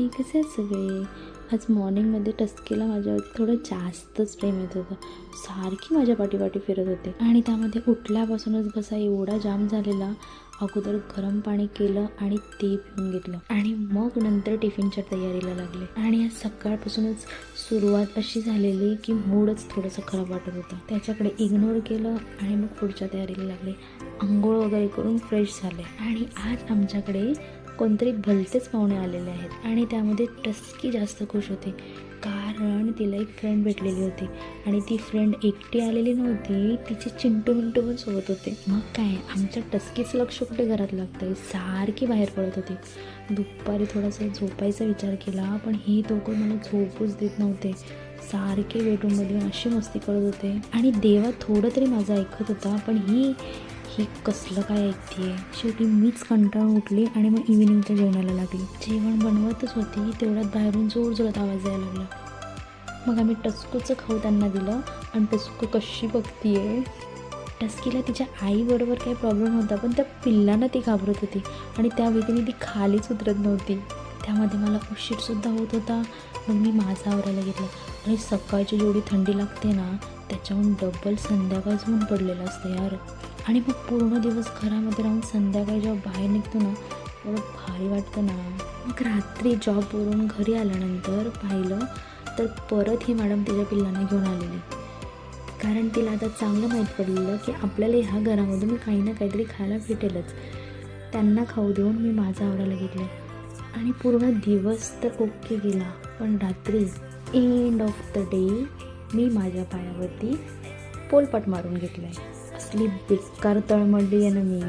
हाय, कसे आहेत सगळे? आज मॉर्निंगमध्ये टस्कीला माझ्यावरती थोडं जास्तच प्रेम येत होतं. सारखी माझ्या पाठीपाठी फिरत होते आणि त्यामध्ये उठल्यापासूनच घसा एवढा जाम झालेला. अगोदर गरम पाणी केलं आणि ते पिऊन घेतलं आणि मग नंतर टिफिनच्या तयारीला लागले. आणि आज सकाळपासूनच सुरुवात अशी झालेली की मूडच थोडंसं खराब वाटत होतं. त्याच्याकडे इग्नोर केलं आणि मग पुढच्या तयारीला लागले. आंघोळ वगैरे करून फ्रेश झाले आणि आज आमच्याकडे कोणतरी भलतेच पाहुणे आलेले आहेत आणि त्यामध्ये टस्की जास्त खुश होते कारण तिला एक फ्रेंड भेटलेली होती आणि ती फ्रेंड एकटी आलेली नव्हती, तिचे चिंटू मिंटू पण सोबत होते. मग काय, आमच्या टस्कीचं लक्ष कुठे घरात लागतंय, सारखी बाहेर पडत होती. दुपारी थोडासा झोपायचा विचार केला पण हे दोघं मला झोपूच देत नव्हते. सारखे बेडरूममध्ये अशी मस्ती करत होते आणि देवा थोडं तरी माझं ऐकत होता पण ही कसलं काय ऐकते. शेवटी मीच कंटाळून उठली आणि मग इव्हिनिंगच्या जेवणाला लागली. जेवण बनवतच होती तेवढ्यात बाहेरून जोरजोरात आवाज यायला लागला. मग आम्ही टस्कूचं खाऊ त्यांना दिलं आणि टस्कू कशी बघतीये. टस्कीला तिच्या आईबरोबर काही प्रॉब्लेम होता पण त्या पिल्लांना ती घाबरत होती आणि त्या भीतीने ती खालीच उतरत नव्हती. त्यामध्ये मला उशीरसुद्धा होत होता. मग मी माझा आवरायला घेतला आणि सकाळची जेवढी थंडी लागते ना त्याच्याहून डबल संध्याकाळच ऊन पडलेलं असतं यार. आणि मग पूर्ण दिवस घरामध्ये राहून संध्याकाळी जेव्हा बाहेर निघतो ना एवढं भारी वाटतं ना. मग रात्री जॉबवरून घरी आल्यानंतर पाहिलं तर परत ही मॅडम तिच्या पिल्लांना घेऊन आलेली. कारण तिला आता चांगलं माहीत पडलेलं की आपल्याला ह्या घरामधून काही ना काहीतरी खायला भेटेलच. त्यांना खाऊ देऊन मी माझा आवरायला घेतलं आणि पूर्ण दिवस तर ओके गेला पण रात्री एंड ऑफ द डे मी माझ्या पायावरती पोलपाट मारून घेतला आहे. असली बेकार तळमडली आहे ना मी.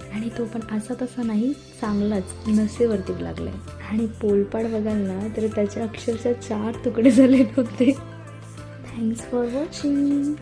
आणि तो पण असा तसा नाही, चांगलाच नसेवरती लागला आहे. आणि पोलपाट बघाल ना तर त्याचे अक्षरशः 4 तुकडे झालेले होते. Thanks for watching.